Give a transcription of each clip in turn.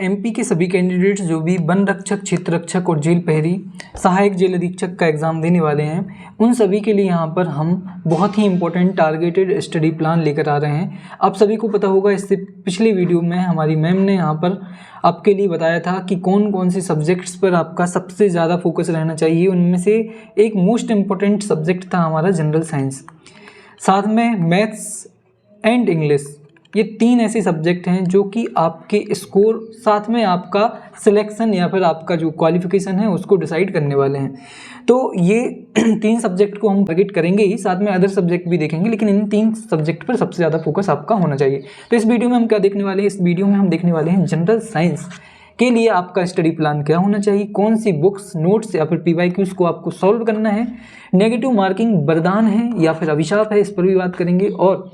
MP के सभी candidates जो भी वन रक्षक, क्षेत्र रक्षक और जेल प्रहरी, सहायक जेल अधीक्षक का एग्ज़ाम देने वाले हैं, उन सभी के लिए यहाँ पर हम बहुत ही इंपॉर्टेंट टारगेटेड स्टडी प्लान लेकर आ रहे हैं। आप सभी को पता होगा, इससे पिछले वीडियो में हमारी मैम ने यहाँ पर आपके लिए बताया था कि कौन कौन से सब्जेक्ट्स पर आपका सबसे ज़्यादा फोकस रहना चाहिए। उनमें से एक मोस्ट इम्पॉर्टेंट सब्जेक्ट था हमारा जनरल साइंस, साथ में मैथ्स एंड इंग्लिश। ये तीन ऐसे सब्जेक्ट हैं जो कि आपके स्कोर, साथ में आपका सिलेक्शन या फिर आपका जो क्वालिफिकेशन है उसको डिसाइड करने वाले हैं। तो ये तीन सब्जेक्ट को हम टारगेट करेंगे ही, साथ में अदर सब्जेक्ट भी देखेंगे, लेकिन इन तीन सब्जेक्ट पर सबसे ज़्यादा फोकस आपका होना चाहिए। तो इस वीडियो में हम क्या देखने वाले हैं? इस वीडियो में हम देखने वाले हैं जनरल साइंस के लिए आपका स्टडी प्लान क्या होना चाहिए, कौन सी बुक्स, नोट्स या फिर PYQs को आपको सॉल्व करना है, नेगेटिव मार्किंग वरदान है या फिर अभिशाप है, इस पर भी बात करेंगे, और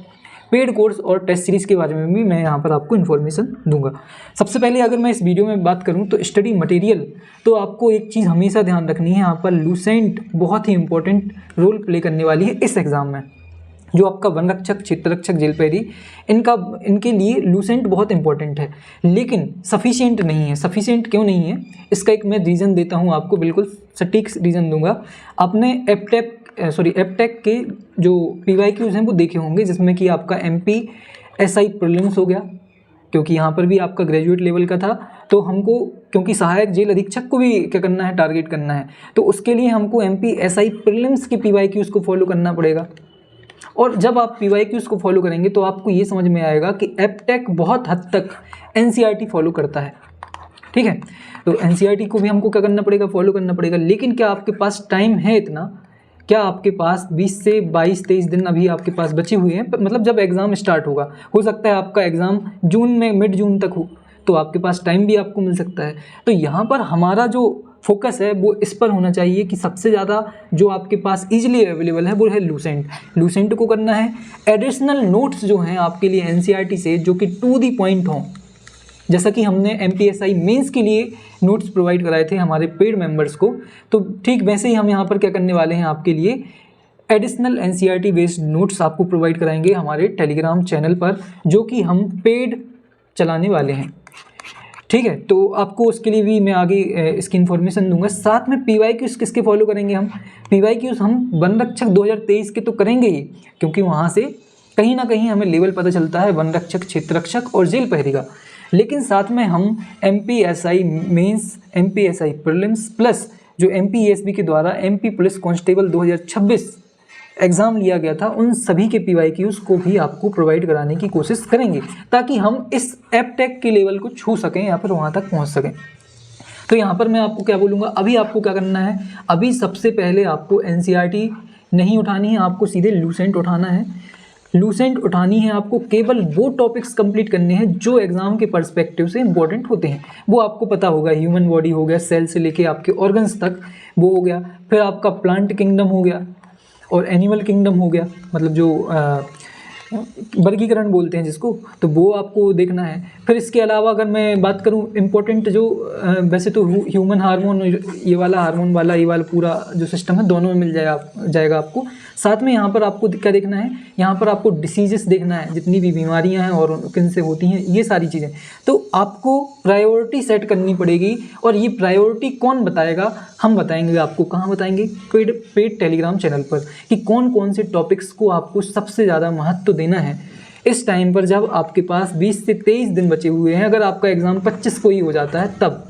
पेड कोर्स और टेस्ट सीरीज़ के बारे में भी मैं यहाँ पर आपको इन्फॉर्मेशन दूंगा। सबसे पहले अगर मैं इस वीडियो में बात करूँ तो स्टडी मटेरियल, तो आपको एक चीज़ हमेशा ध्यान रखनी है, यहाँ पर लूसेंट बहुत ही इंपॉर्टेंट रोल प्ले करने वाली है इस एग्ज़ाम में। जो आपका वन रक्षक, क्षेत्र रक्षक, जेल प्रहरी, इनके लिए लूसेंट बहुत इंपॉर्टेंट है, लेकिन सफिशिएंट नहीं है। सफिशिएंट क्यों नहीं है, इसका एक मैं रीज़न देता हूँ आपको, बिल्कुल सटीक रीज़न दूंगा। आपने एपटेक के जो PYQs हैं वो देखे होंगे, जिसमें कि आपका MPSI प्रीलिम्स हो गया, क्योंकि यहाँ पर भी आपका ग्रेजुएट लेवल का था, तो हमको क्योंकि सहायक जेल अधीक्षक को भी क्या करना है, टारगेट करना है, तो उसके लिए हमको MPSI प्रीलिम्स के PYQs को फॉलो करना पड़ेगा। और जब आप PYQs को फॉलो करेंगे तो आपको ये समझ में आएगा कि एपटेक बहुत हद तक NCERT फॉलो करता है, ठीक है। तो NCERT को भी हमको क्या करना पड़ेगा, फॉलो करना पड़ेगा। लेकिन क्या आपके पास टाइम है इतना? क्या आपके पास 20 से 22-23 दिन अभी आपके पास बचे हुए हैं? मतलब जब एग्ज़ाम स्टार्ट होगा, हो सकता है आपका एग्ज़ाम जून में, मिड जून तक हो, तो आपके पास टाइम भी आपको मिल सकता है। तो यहाँ पर हमारा जो फोकस है वो इस पर होना चाहिए कि सबसे ज़्यादा जो आपके पास ईजिली अवेलेबल है वो है लूसेंट। लूसेंट को करना है। एडिशनल नोट्स जो हैं आपके लिए NCERT से, जो कि टू दी पॉइंट हों, जैसा कि हमने MPSI मेंस के लिए नोट्स प्रोवाइड कराए थे हमारे पेड मेंबर्स को, तो ठीक वैसे ही हम यहाँ पर क्या करने वाले हैं, आपके लिए एडिशनल NCERT बेस्ड नोट्स आपको प्रोवाइड कराएंगे हमारे टेलीग्राम चैनल पर, जो कि हम पेड चलाने वाले हैं, ठीक है। तो आपको उसके लिए भी मैं आगे इसकी इन्फॉर्मेशन दूंगा। साथ में PYQs किसके फॉलो करेंगे हम? PYQs हम वन रक्षक 2023 के तो करेंगे ही, क्योंकि वहाँ से कहीं ना कहीं हमें लेवल पता चलता है वन रक्षक, क्षेत्र रक्षक और जेल प्रहरी का। लेकिन साथ में हम MPSI mains, MPSI prelims plus जो MPESB के द्वारा MP पुलिस कांस्टेबल 2026 एग्ज़ाम लिया गया था, उन सभी के PYQs को भी आपको प्रोवाइड कराने की कोशिश करेंगे, ताकि हम इस एपटेक के लेवल को छू सकें या फिर वहाँ तक पहुँच सकें। तो यहाँ पर मैं आपको क्या बोलूँगा, अभी आपको क्या करना है, अभी सबसे पहले आपको NCERT नहीं उठानी है, आपको सीधे लूसेंट उठाना है। लूसेंट उठानी है आपको, केवल वो टॉपिक्स कंप्लीट करने हैं जो एग्ज़ाम के पर्सपेक्टिव से इंपॉर्टेंट होते हैं। वो आपको पता होगा, ह्यूमन बॉडी हो गया, सेल से लेके आपके ऑर्गन्स तक वो हो गया, फिर आपका प्लांट किंगडम हो गया और एनिमल किंगडम हो गया, मतलब जो वर्गीकरण बोलते हैं जिसको, तो वो आपको देखना है। फिर इसके अलावा अगर मैं बात करूं इम्पोर्टेंट जो वैसे तो ह्यूमन हार्मोन, ये वाला हार्मोन वाला, ये वाला पूरा जो सिस्टम है दोनों में मिल जाएगा आपको। साथ में यहाँ पर आपको क्या देखना है, यहाँ पर आपको डिसीजेस देखना है, जितनी भी बीमारियाँ हैं और किन से होती हैं, ये सारी चीज़ें। तो आपको प्रायोरिटी सेट करनी पड़ेगी, और ये प्रायोरिटी कौन बताएगा? हम बताएंगे आपको। कहाँ बताएंगे? पेड टेलीग्राम चैनल पर, कि कौन कौन से टॉपिक्स को आपको सबसे ज़्यादा महत्व देना है इस टाइम पर, जब आपके पास 20 से 23 दिन बचे हुए हैं। अगर आपका एग्ज़ाम 25 को ही हो जाता है तब,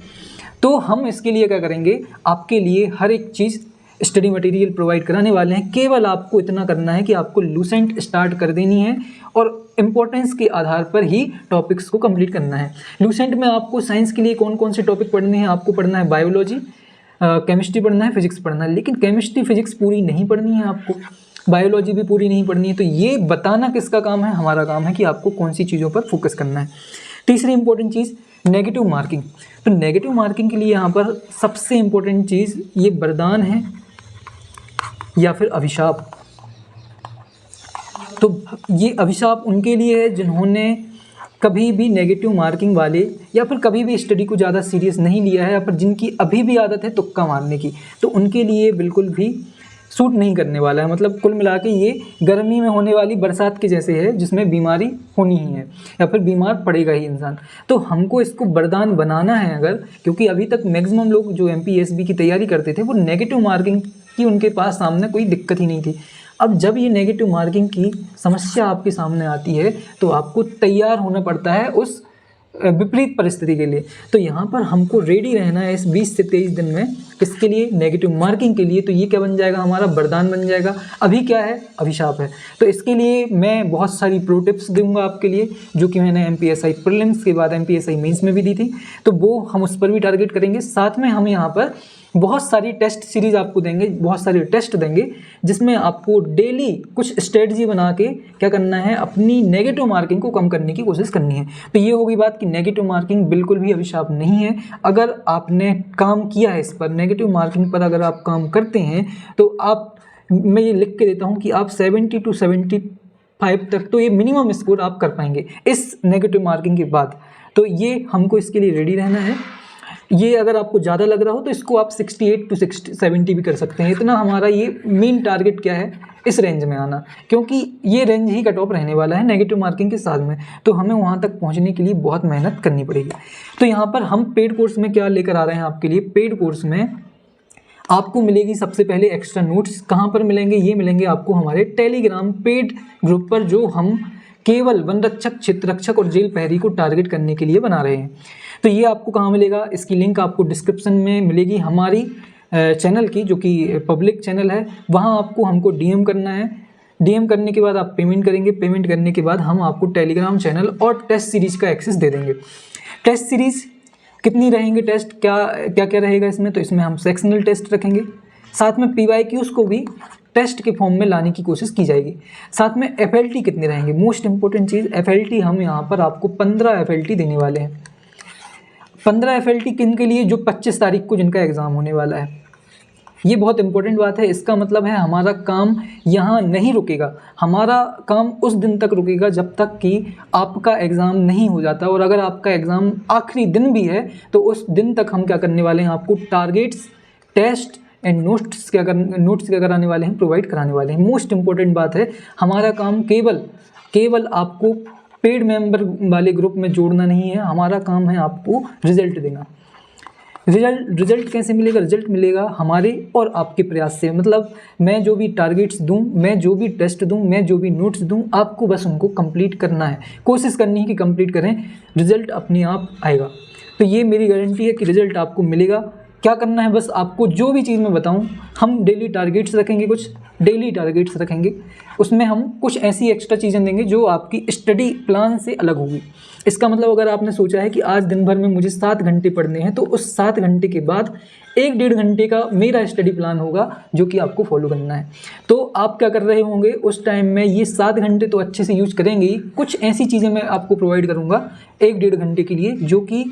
तो हम इसके लिए क्या करेंगे, आपके लिए हर एक चीज़ स्टडी मटेरियल प्रोवाइड कराने वाले हैं। केवल आपको इतना करना है कि आपको लूसेंट स्टार्ट कर देनी है, और इम्पोर्टेंस के आधार पर ही टॉपिक्स को कंप्लीट करना है। लूसेंट में आपको साइंस के लिए कौन कौन से टॉपिक पढ़ने हैं? आपको पढ़ना है बायोलॉजी, केमिस्ट्री पढ़ना है, फिजिक्स पढ़ना है। लेकिन केमिस्ट्री फिजिक्स पूरी नहीं पढ़नी है आपको, बायोलॉजी भी पूरी नहीं पढ़नी है। तो ये बताना किसका काम है? हमारा काम है कि आपको कौन सी चीज़ों पर फोकस करना है। तीसरी इंपॉर्टेंट चीज़, नेगेटिव मार्किंग। तो नेगेटिव मार्किंग के लिए यहाँ पर सबसे इम्पोर्टेंट चीज़ ये वरदान है या फिर अभिशाप। तो ये अभिशाप उनके लिए है जिन्होंने कभी भी नेगेटिव मार्किंग वाले, या फिर कभी भी स्टडी को ज़्यादा सीरियस नहीं लिया है, या फिर जिनकी अभी भी आदत है तुक्का मारने की, तो उनके लिए बिल्कुल भी सूट नहीं करने वाला है। मतलब कुल मिला के ये गर्मी में होने वाली बरसात के जैसे है, जिसमें बीमारी होनी ही है या फिर बीमार पड़ेगा ही इंसान। तो हमको इसको वरदान बनाना है अगर, क्योंकि अभी तक मैक्सिमम लोग जो MPSB की तैयारी करते थे वो नेगेटिव मार्किंग की उनके पास सामने कोई दिक्कत ही नहीं थी। अब जब ये नेगेटिव मार्किंग की समस्या आपके सामने आती है तो आपको तैयार होना पड़ता है उस विपरीत परिस्थिति के लिए। तो यहाँ पर हमको रेडी रहना है इस 20 से 23 दिन में, किसके लिए? नेगेटिव मार्किंग के लिए। तो ये क्या बन जाएगा? हमारा वरदान बन जाएगा। अभी क्या है? अभिशाप है। तो इसके लिए मैं बहुत सारी प्रो टिप्स दूंगा आपके लिए, जो कि मैंने MPSI प्रीलिम्स के बाद MPSI मेंस में भी दी थी, तो वो हम उस पर भी टारगेट करेंगे। साथ में हम यहाँ पर बहुत सारी टेस्ट सीरीज़ आपको देंगे, बहुत सारे टेस्ट देंगे, जिसमें आपको डेली कुछ स्ट्रेटजी बना के क्या करना है, अपनी नेगेटिव मार्किंग को कम करने की कोशिश करनी है। तो ये होगी बात कि नेगेटिव मार्किंग बिल्कुल भी अभिशाप नहीं है। अगर आपने काम किया है इस पर, नेगेटिव मार्किंग पर अगर आप काम करते हैं, तो आप, मैं ये लिख के देता हूँ कि आप 70 to 75 तक तो ये मिनिमम स्कोर आप कर पाएंगे इस नेगेटिव मार्किंग के बाद। तो ये हमको इसके लिए रेडी रहना है। ये अगर आपको ज़्यादा लग रहा हो तो इसको आप 68 to 70 भी कर सकते हैं। इतना हमारा ये मेन टारगेट क्या है, इस रेंज में आना, क्योंकि ये रेंज ही कट ऑफ रहने वाला है नेगेटिव मार्किंग के साथ में। तो हमें वहाँ तक पहुँचने के लिए बहुत मेहनत करनी पड़ेगी। तो यहाँ पर हम पेड कोर्स में क्या लेकर आ रहे हैं आपके लिए? पेड कोर्स में आपको मिलेगी सबसे पहले एक्स्ट्रा नोट्स। कहाँ पर मिलेंगे? ये मिलेंगे आपको हमारे टेलीग्राम पेड ग्रुप पर, जो हम केवल वन रक्षक, क्षेत्र रक्षक और जेल प्रहरी को टारगेट करने के लिए बना रहे हैं। तो ये आपको कहाँ मिलेगा? इसकी लिंक आपको डिस्क्रिप्शन में मिलेगी हमारी चैनल की, जो कि पब्लिक चैनल है। वहाँ आपको हमको DM करना है। DM करने के बाद आप पेमेंट करेंगे। पेमेंट करने के बाद हम आपको टेलीग्राम चैनल और टेस्ट सीरीज़ का एक्सेस दे देंगे। टेस्ट सीरीज़ कितनी रहेंगे? टेस्ट क्या क्या रहेगा इसमें? तो इसमें हम सेक्शनल टेस्ट रखेंगे, साथ में PYQs को भी टेस्ट के फॉर्म में लाने की कोशिश की जाएगी। साथ में FLT कितने रहेंगे? मोस्ट इंपॉर्टेंट चीज़, FLT हम यहाँ पर आपको 15 FLT देने वाले हैं। 15 FLT किन के लिए? जो 25 तारीख को जिनका एग्ज़ाम होने वाला है। ये बहुत इंपॉर्टेंट बात है। इसका मतलब है हमारा काम यहाँ नहीं रुकेगा, हमारा काम उस दिन तक रुकेगा जब तक कि आपका एग्ज़ाम नहीं हो जाता। और अगर आपका एग्ज़ाम आखिरी दिन भी है तो उस दिन तक हम क्या करने वाले हैं? आपको टारगेट्स, टेस्ट एंड नोट्स क्या कराने वाले हैं? प्रोवाइड कराने वाले हैं। मोस्ट इंपॉर्टेंट बात है, हमारा काम केवल आपको पेड मेंबर वाले ग्रुप में जोड़ना नहीं है, हमारा काम है आपको रिजल्ट देना। रिजल्ट कैसे मिलेगा? रिजल्ट मिलेगा हमारे और आपके प्रयास से। मतलब मैं जो भी टारगेट्स दूं, मैं जो भी टेस्ट दूं, मैं जो भी नोट्स दूं, आपको बस उनको कंप्लीट करना है, कोशिश करनी है कि कंप्लीट करें, रिजल्ट अपने आप आएगा। तो ये मेरी गारंटी है कि रिजल्ट आपको मिलेगा। क्या करना है? बस आपको जो भी चीज़ मैं बताऊं, हम डेली टारगेट्स रखेंगे, कुछ डेली टारगेट्स रखेंगे, उसमें हम कुछ ऐसी एक्स्ट्रा चीज़ें देंगे जो आपकी स्टडी प्लान से अलग होगी। इसका मतलब अगर आपने सोचा है कि आज दिन भर में मुझे 7 घंटे पढ़ने हैं, तो उस 7 घंटे के बाद 1-1.5 घंटे का मेरा स्टडी प्लान होगा जो कि आपको फॉलो करना है। तो आप क्या कर रहे होंगे उस टाइम में? ये 7 घंटे तो अच्छे से यूज करेंगे ही, कुछ ऐसी चीज़ें मैं आपको प्रोवाइड करूँगा 1-1.5 घंटे के लिए, जो कि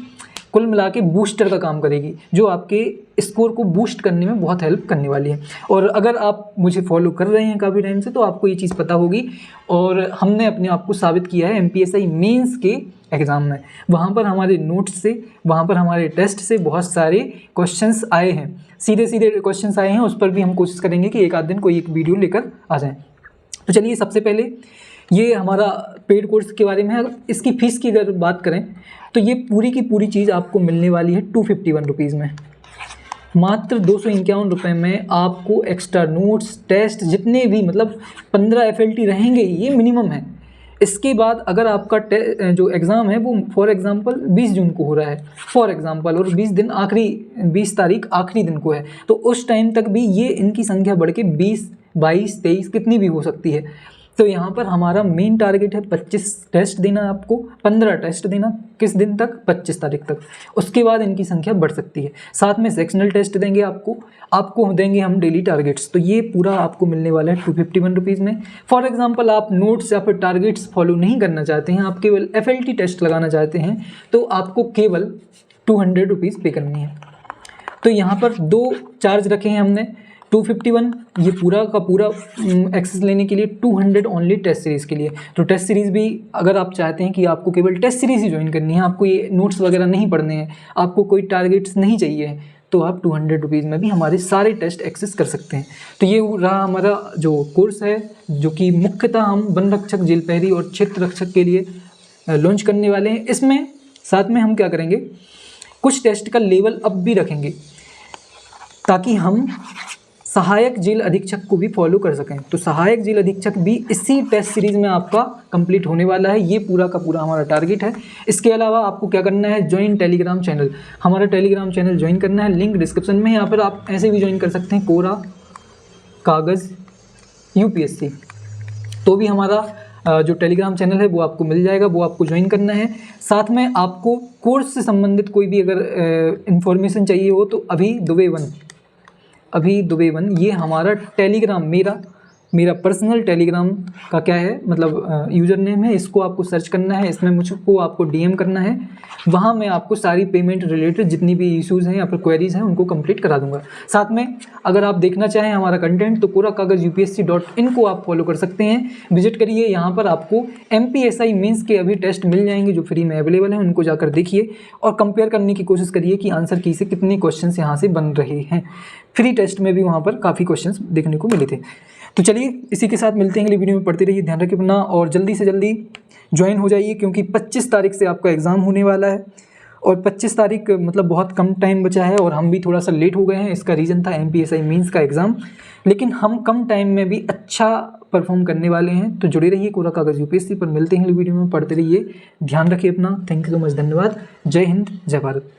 कुल मिला के बूस्टर का काम करेगी, जो आपके स्कोर को बूस्ट करने में बहुत हेल्प करने वाली है। और अगर आप मुझे फॉलो कर रहे हैं काफ़ी टाइम से, तो आपको ये चीज़ पता होगी। और हमने अपने आप को साबित किया है MPSI मेंस के एग्ज़ाम में। वहाँ पर हमारे नोट्स से, वहाँ पर हमारे टेस्ट से बहुत सारे क्वेश्चंस आए हैं, सीधे क्वेश्चंस आए हैं। उस पर भी हम कोशिश करेंगे कि एक आध दिन कोई एक वीडियो लेकर आ जाएँ। तो चलिए, सबसे पहले ये हमारा पेड कोर्स के बारे में है। अगर इसकी फ़ीस की अगर बात करें तो ये पूरी की पूरी चीज़ आपको मिलने वाली है 251 रुपीज़ में। मात्र 251 रुपये में आपको एक्स्ट्रा नोट्स, टेस्ट, जितने भी, मतलब 15 FLT रहेंगे, ये मिनिमम है। इसके बाद अगर आपका जो एग्ज़ाम है वो फॉर एग्ज़ाम्पल 20 जून को हो रहा है, फॉर एग्ज़ाम्पल, और 20 तारीख आखिरी दिन को है, तो उस टाइम तक भी ये इनकी संख्या बढ़ के 20, 22, 23 कितनी भी हो सकती है। तो यहाँ पर हमारा मेन टारगेट है 25 टेस्ट देना, आपको 15 टेस्ट देना। किस दिन तक? 25 तारीख तक। उसके बाद इनकी संख्या बढ़ सकती है। साथ में सेक्शनल टेस्ट देंगे आपको देंगे हम डेली टारगेट्स। तो ये पूरा आपको मिलने वाला है 251 रुपीज़ में। फॉर एग्जांपल आप नोट्स या फिर टारगेट्स फॉलो नहीं करना चाहते हैं, आप केवल FLT टेस्ट लगाना चाहते हैं, तो आपको केवल 200 रुपीज़ पे करनी है। तो यहाँ पर 2 चार्ज रखे हैं हमने, 251 ये पूरा का पूरा एक्सेस लेने के लिए, 200 ओनली टेस्ट सीरीज़ के लिए। तो टेस्ट सीरीज़ भी अगर आप चाहते हैं कि आपको केवल टेस्ट सीरीज़ ही ज्वाइन करनी है, आपको ये नोट्स वगैरह नहीं पढ़ने हैं, आपको कोई टारगेट्स नहीं चाहिए, तो आप 200 रुपीज़ में भी हमारे सारे टेस्ट एक्सेस कर सकते हैं। तो ये रहा हमारा जो कोर्स है, जो कि मुख्यतः हम वन रक्षक, जेल प्रहरी और क्षेत्र रक्षक के लिए लॉन्च करने वाले हैं। इसमें साथ में हम क्या करेंगे, कुछ टेस्ट का लेवल अप भी रखेंगे ताकि हम सहायक जेल अधीक्षक को भी फॉलो कर सकें। तो सहायक जेल अधीक्षक भी इसी टेस्ट सीरीज़ में आपका कंप्लीट होने वाला है। ये पूरा का पूरा हमारा टारगेट है। इसके अलावा आपको क्या करना है, ज्वाइन टेलीग्राम चैनल, हमारा टेलीग्राम चैनल ज्वाइन करना है। लिंक डिस्क्रिप्शन में, यहाँ पर आप ऐसे भी ज्वाइन कर सकते हैं, कोरा कागज़ UPSC, तो भी हमारा जो टेलीग्राम चैनल है वो आपको मिल जाएगा, वो आपको ज्वाइन करना है। साथ में आपको कोर्स से संबंधित कोई भी अगर इन्फॉर्मेशन चाहिए हो तो अभी दुबे वन ये हमारा टेलीग्राम, मेरा पर्सनल टेलीग्राम का क्या है, मतलब यूज़र नेम है। इसको आपको सर्च करना है, इसमें मुझको आपको DM करना है। वहाँ मैं आपको सारी पेमेंट रिलेटेड जितनी भी इश्यूज़ हैं या फिर क्वेरीज़ हैं उनको कंप्लीट करा दूंगा। साथ में अगर आप देखना चाहें हमारा कंटेंट तो कोरा कागज़ UPSC.in को आप फॉलो कर सकते हैं, विजिट करिए। यहाँ पर आपको MPSI मेंस के अभी टेस्ट मिल जाएंगे जो फ्री में अवेलेबल हैं, उनको जाकर देखिए और कंपेयर करने की कोशिश करिए कि आंसर की से कितने क्वेश्चन यहाँ से बन रहे हैं। फ्री टेस्ट में भी वहाँ पर काफ़ी क्वेश्चन देखने को मिले थे। तो चलिए इसी के साथ मिलते हैं अगली वीडियो में। पढ़ते रहिए, ध्यान रखिए अपना और जल्दी से जल्दी ज्वाइन हो जाइए, क्योंकि 25 तारीख से आपका एग्ज़ाम होने वाला है और 25 तारीख मतलब बहुत कम टाइम बचा है और हम भी थोड़ा सा लेट हो गए हैं। इसका रीज़न था MPSI मेंस का एग्ज़ाम, लेकिन हम कम टाइम में भी अच्छा परफॉर्म करने वाले हैं। तो जुड़े रहिए कोरा कागज़ UPSC पर। मिलते हैं अगली वीडियो में, पढ़ते रहिए, ध्यान रखिए अपना। थैंक यू सो मच, धन्यवाद। जय हिंद, जय भारत।